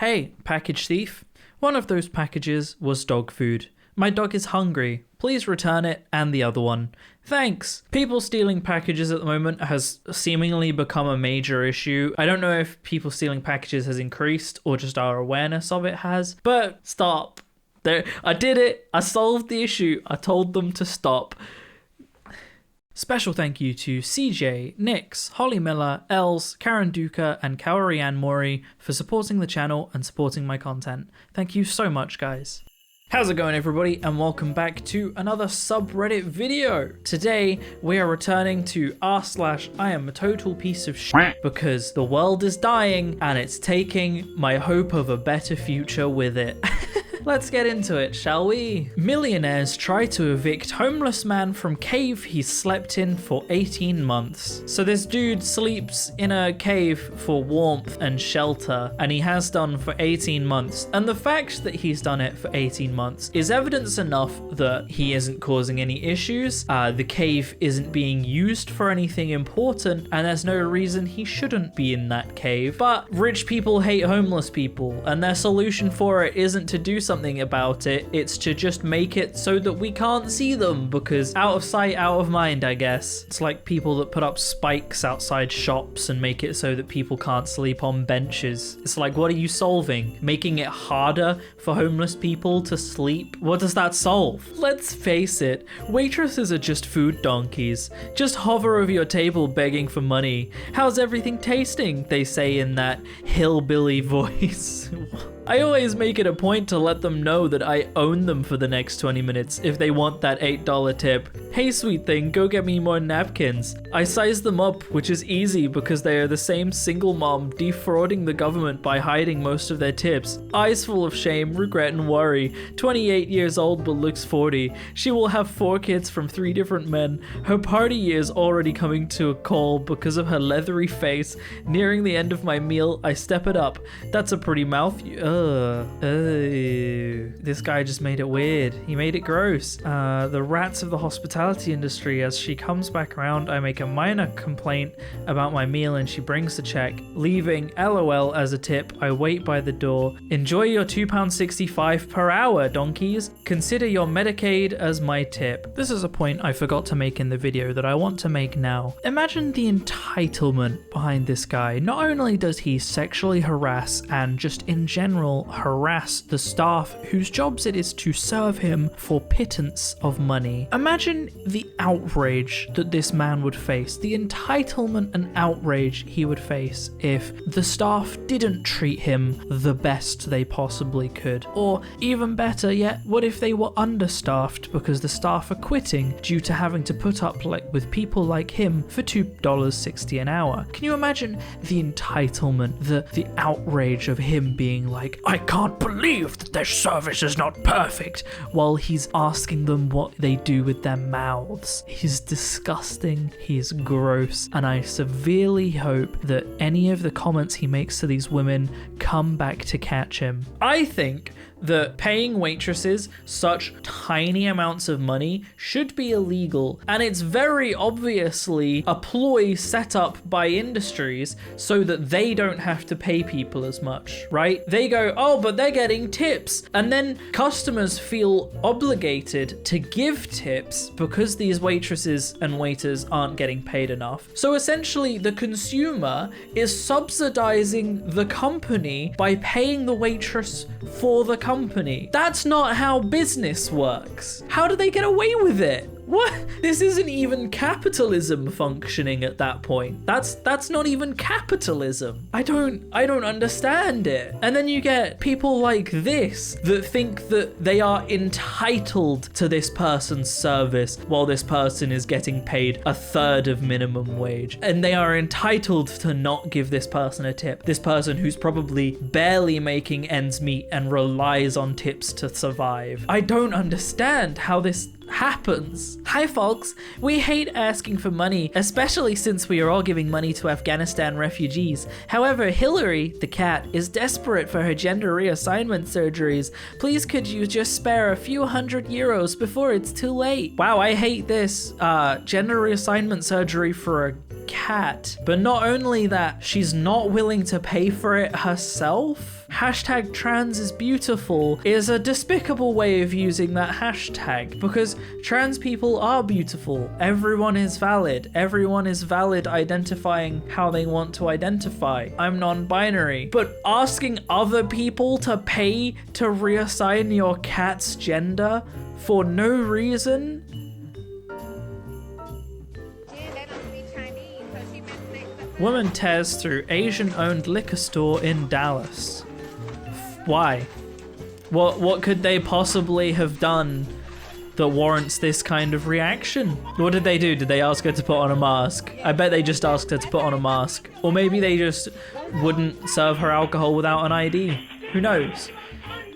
Hey, package thief. One of those packages was dog food. My dog is hungry. Please return it and the other one. Thanks. People stealing packages at the moment has seemingly become a major issue. I don't know if people stealing packages has increased or just our awareness of it has, but stop. There, I did it. I solved the issue. I told them to stop. Special thank you to CJ, Nix, Holly Miller, Els, Karen Duca, and Kaori Ann Mori for supporting the channel and supporting my content. Thank you so much, guys. How's it going, everybody, and welcome back to another subreddit video. Today, we are returning to r/iamatotalpieceofsh because the world is dying and it's taking my hope of a better future with it. Let's get into it, shall we? Millionaires try to evict homeless man from cave he's slept in for 18 months. So this dude sleeps in a cave for warmth and shelter, and he has done for 18 months. And the fact that he's done it for 18 months is evidence enough that he isn't causing any issues, the cave isn't being used for anything important, and there's no reason he shouldn't be in that cave. But rich people hate homeless people, and their solution for it isn't to do something about it, it's to just make it so that we can't see them, because out of sight, out of mind, I guess. It's like people that put up spikes outside shops and make it so that people can't sleep on benches. It's like, what are you solving? Making it harder for homeless people to sleep? What does that solve? Let's face it, waitresses are just food donkeys. Just hover over your table begging for money. How's everything tasting? They say in that hillbilly voice. I always make it a point to let them know that I own them for the next 20 minutes if they want that $8 tip. Hey sweet thing, go get me more napkins. I size them up, which is easy because they are the same single mom defrauding the government by hiding most of their tips. Eyes full of shame, regret and worry. 28 years old but looks 40. She will have 4 kids from 3 different men. Her party year's already coming to a call because of her leathery face. Nearing the end of my meal, I step it up. That's a pretty mouth. This guy just made it weird. He made it gross. The rats of the hospitality industry. As she comes back around, I make a minor complaint about my meal and she brings the check. Leaving LOL as a tip, I wait by the door. Enjoy your £2.65 per hour, donkeys. Consider your Medicaid as my tip. This is a point I forgot to make in the video that I want to make now. Imagine the entitlement behind this guy. Not only does he sexually harass and just in general harass the staff whose jobs it is to serve him for pittance of money. Imagine the outrage that this man would face, the entitlement and outrage he would face if the staff didn't treat him the best they possibly could. Or even better yet, what if they were understaffed because the staff are quitting due to having to put up with people like him for $2.60 an hour? Can you imagine the entitlement, the outrage of him being like, I can't believe that their service is not perfect, while he's asking them what they do with their mouths. He's disgusting, he's gross, and I severely hope that any of the comments he makes to these women come back to catch him. I think that paying waitresses such tiny amounts of money should be illegal, and it's very obviously a ploy set up by industries so that they don't have to pay people as much, right? They go, oh, but they're getting tips, and then customers feel obligated to give tips because these waitresses and waiters aren't getting paid enough. So essentially the consumer is subsidizing the company by paying the waitress for the company. That's not how business works. How do they get away with it? What? This isn't even capitalism functioning at that point. That's not even capitalism. I don't understand it. And then you get people like this that think that they are entitled to this person's service while this person is getting paid 1/3 of minimum wage. And they are entitled to not give this person a tip. This person who's probably barely making ends meet and relies on tips to survive. I don't understand how this happens. Hi folks, we hate asking for money, especially since we are all giving money to Afghanistan refugees. However, Hillary, the cat, is desperate for her gender reassignment surgeries. Please could you just spare a few €100 before it's too late? Wow, I hate this. Gender reassignment surgery for a cat. But not only that, she's not willing to pay for it herself. Hashtag trans is beautiful is a despicable way of using that hashtag, because trans people are beautiful. Everyone is valid. Everyone is valid identifying how they want to identify. I'm non-binary. But asking other people to pay to reassign your cat's gender for no reason? Woman tears through Asian-owned liquor store in Dallas. Why? What could they possibly have done that warrants this kind of reaction? What did they do? Did they ask her to put on a mask? I bet they just asked her to put on a mask. Or maybe they just wouldn't serve her alcohol without an ID. Who knows?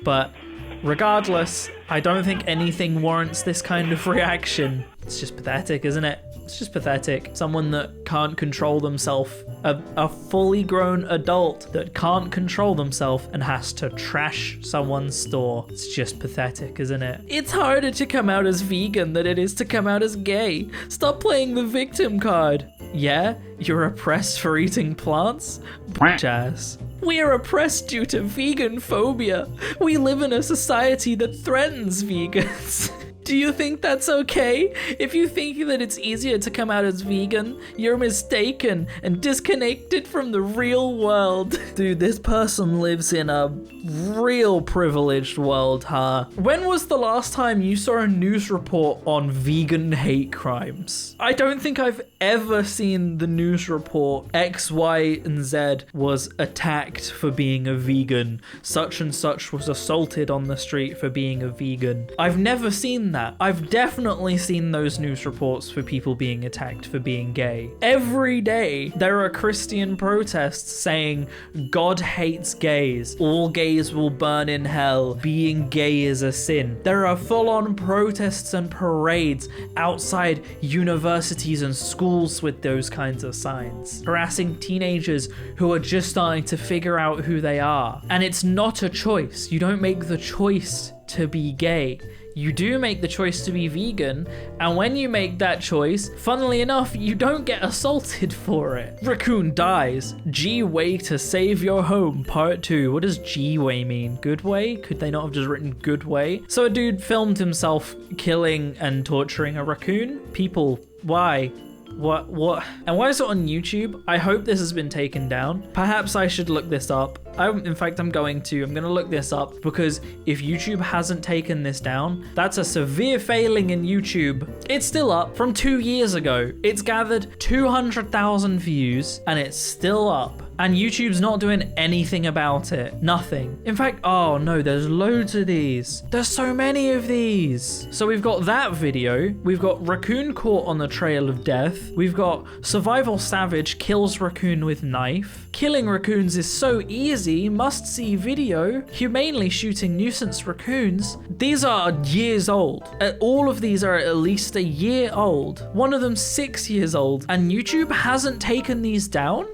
But regardless, I don't think anything warrants this kind of reaction. It's just pathetic, isn't it? It's just pathetic. Someone that can't control themselves, a fully grown adult that can't control themselves and has to trash someone's store. It's just pathetic, isn't it? It's harder to come out as vegan than it is to come out as gay. Stop playing the victim card. Yeah, you're oppressed for eating plants? Ass. We are oppressed due to vegan phobia. We live in a society that threatens vegans. Do you think that's okay? If you think that it's easier to come out as vegan, you're mistaken and disconnected from the real world. Dude, this person lives in a real privileged world, huh? When was the last time you saw a news report on vegan hate crimes? I don't think I've ever seen the news report X, Y, and Z was attacked for being a vegan. Such and such was assaulted on the street for being a vegan. I've never seen that. I've definitely seen those news reports for people being attacked for being gay. Every day there are Christian protests saying God hates gays, all gays will burn in hell, being gay is a sin. There are full-on protests and parades outside universities and schools with those kinds of signs, harassing teenagers who are just starting to figure out who they are. And it's not a choice. You don't make the choice to be gay. You do make the choice to be vegan, and when you make that choice, funnily enough, you don't get assaulted for it. Raccoon dies. G-Way to save your home, part 2. What does G-Way mean? Good way? Could they not have just written good way? So a dude filmed himself killing and torturing a raccoon? People, why? What? And why is it on YouTube? I hope this has been taken down. Perhaps I should look this up. In fact, I'm going to look this up, because if YouTube hasn't taken this down, that's a severe failing in YouTube. It's still up from 2 years ago. It's gathered 200,000 views and it's still up. And YouTube's not doing anything about it. Nothing. In fact, oh no, there's loads of these. There's so many of these. So we've got that video. We've got raccoon caught on the trail of death. We've got survival savage kills raccoon with knife. Killing raccoons is so easy. Must see video. Humanely shooting nuisance raccoons. These are years old. All of these are at least a year old. One of them 6 years old. And YouTube hasn't taken these down?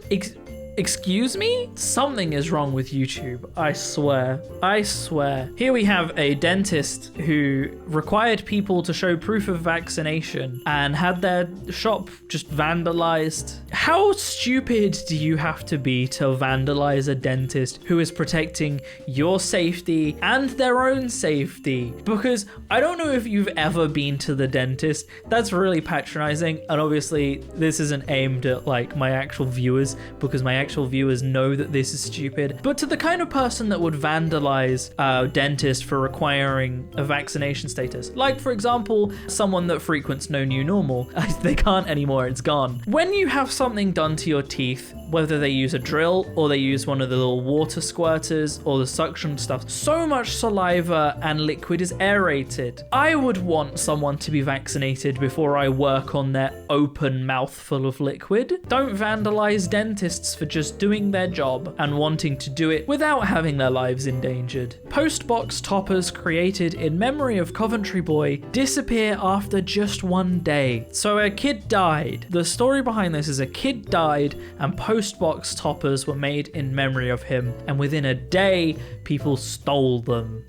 Excuse me? Something is wrong with YouTube. I swear. I swear. Here we have a dentist who required people to show proof of vaccination and had their shop just vandalized. How stupid do you have to be to vandalize a dentist who is protecting your safety and their own safety? Because I don't know if you've ever been to the dentist. That's really patronizing. And obviously this isn't aimed at like my actual viewers, because my actual viewers know that this is stupid. But to the kind of person that would vandalize a dentist for requiring a vaccination status, like for example, someone that frequents No New Normal, they can't anymore, it's gone. When you have something done to your teeth, whether they use a drill or they use one of the little water squirters or the suction stuff, so much saliva and liquid is aerated. I would want someone to be vaccinated before I work on their open mouthful of liquid. Don't vandalize dentists for just doing their job and wanting to do it without having their lives endangered. Postbox toppers created in memory of Coventry boy disappear after just 1 day. So a kid died. The story behind this is a kid died and postbox toppers were made in memory of him, and within a day people stole them.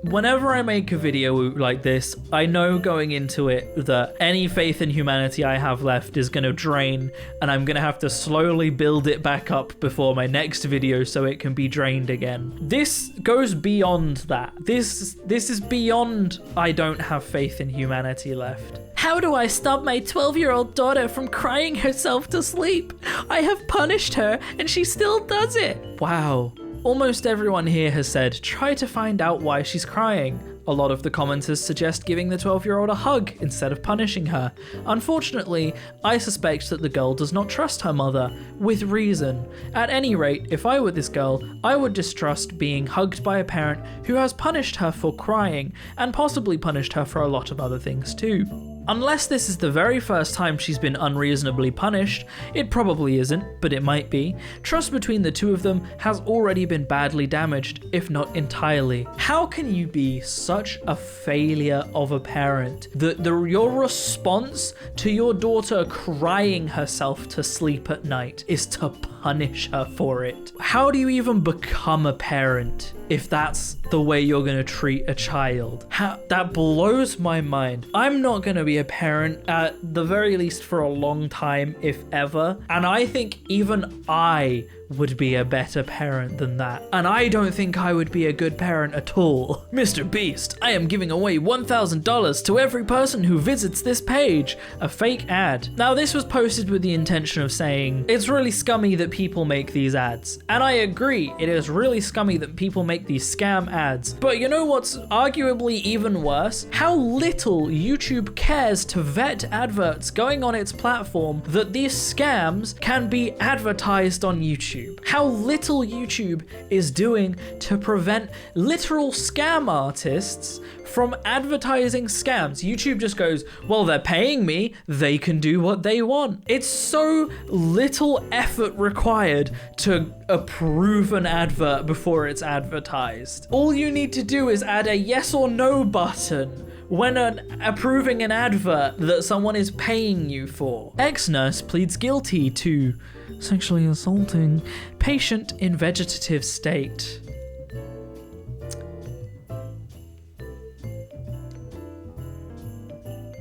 Whenever I make a video like this, I know going into it that any faith in humanity I have left is going to drain, and I'm going to have to slowly build it back up before my next video so it can be drained again. This goes beyond that. This is beyond I don't have faith in humanity left. How do I stop my 12-year-old daughter from crying herself to sleep? I have punished her and she still does it. Wow. Almost everyone here has said, try to find out why she's crying. A lot of the commenters suggest giving the 12-year-old a hug instead of punishing her. Unfortunately, I suspect that the girl does not trust her mother, with reason. At any rate, if I were this girl, I would distrust being hugged by a parent who has punished her for crying, and possibly punished her for a lot of other things too. Unless this is the very first time she's been unreasonably punished, it probably isn't, but it might be. Trust between the two of them has already been badly damaged, if not entirely. How can you be such a failure of a parent that your response to your daughter crying herself to sleep at night is to punish her for it? How do you even become a parent if that's the way you're going to treat a child? That blows my mind. I'm not going to be a parent at the very least for a long time, if ever. And I think even I would be a better parent than that. And I don't think I would be a good parent at all. Mr. Beast, I am giving away $1,000 to every person who visits this page. A fake ad. Now this was posted with the intention of saying, it's really scummy that people make these ads. And I agree, it is really scummy that people make these scam ads. But you know what's arguably even worse? How little YouTube cares to vet adverts going on its platform that these scams can be advertised on YouTube. How little YouTube is doing to prevent literal scam artists from advertising scams. YouTube just goes, well, they're paying me, they can do what they want. It's so little effort required to approve an advert before it's advertised. All you need to do is add a yes or no button when approving an advert that someone is paying you for. Ex-nurse pleads guilty to sexually assaulting patient in vegetative state.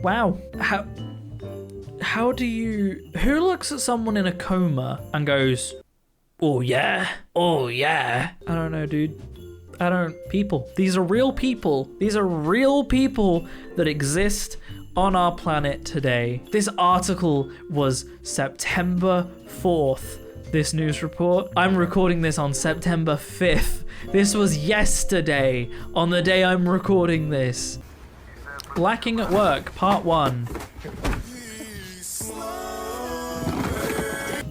Wow. How do you... Who looks at someone in a coma and goes, oh yeah, oh yeah? I don't know, dude. People. These are real people. These are real people that exist on our planet today. This article was September 4th, this news report. I'm recording this on September 5th. This was yesterday, on the day I'm recording this. Lacking at Work, Part 1.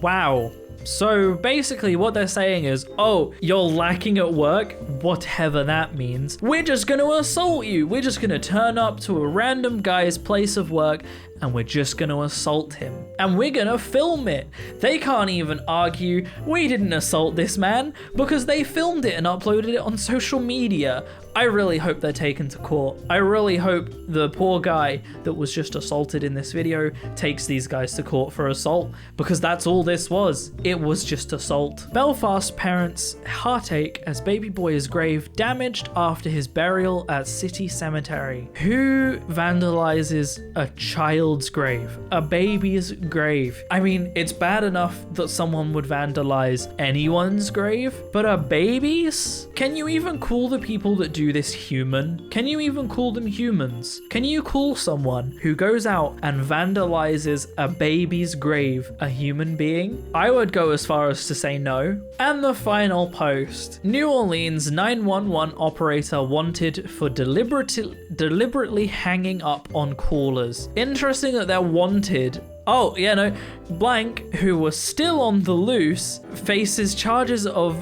Wow. So basically what they're saying is, oh, you're lacking at work, whatever that means. We're just going to assault you. We're just going to turn up to a random guy's place of work and we're just going to assault him. And we're going to film it. They can't even argue, we didn't assault this man, because they filmed it and uploaded it on social media. I really hope they're taken to court. I really hope the poor guy that was just assaulted in this video takes these guys to court for assault, because that's all this was. It was just assault. Belfast parents' heartache as baby boy is grave damaged after his burial at city cemetery. Who vandalizes a child's grave? A baby's grave? I mean, it's bad enough that someone would vandalize anyone's grave, but a baby's? Can you even call the people that do this human? Can you even call them humans? Can you call someone who goes out and vandalizes a baby's grave a human being? I would go as far as to say no. And the final post. New Orleans 911 operator wanted for deliberately hanging up on callers. Interesting that they're wanted. Oh, yeah, no. Blank, who was still on the loose, faces charges of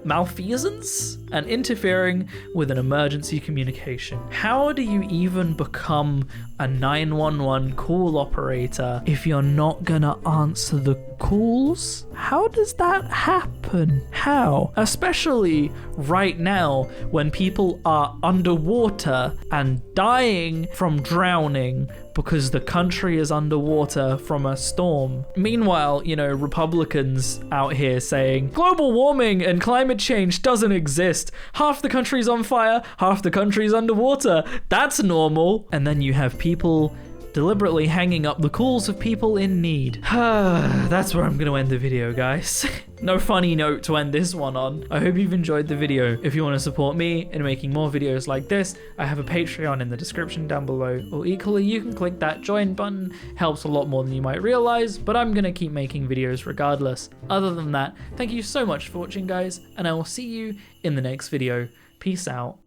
malfeasance and interfering with an emergency communication. How do you even become a 911 call operator if you're not gonna answer the calls? How does that happen? happen? How? Especially right now when people are underwater and dying from drowning because the country is underwater from a storm. Meanwhile, Republicans out here saying global warming and climate change doesn't exist. Half the country's on fire, half the country's underwater. That's normal. And then you have people deliberately hanging up the calls of people in need. That's where I'm gonna end the video, guys. No funny note to end this one on. I hope you've enjoyed the video. If you want to support me in making more videos like this, I have a Patreon in the description down below, or equally you can click that join button. Helps a lot more than you might realize, but I'm gonna keep making videos regardless. Other than that, thank you so much for watching, guys, and I will see you in the next video. Peace out.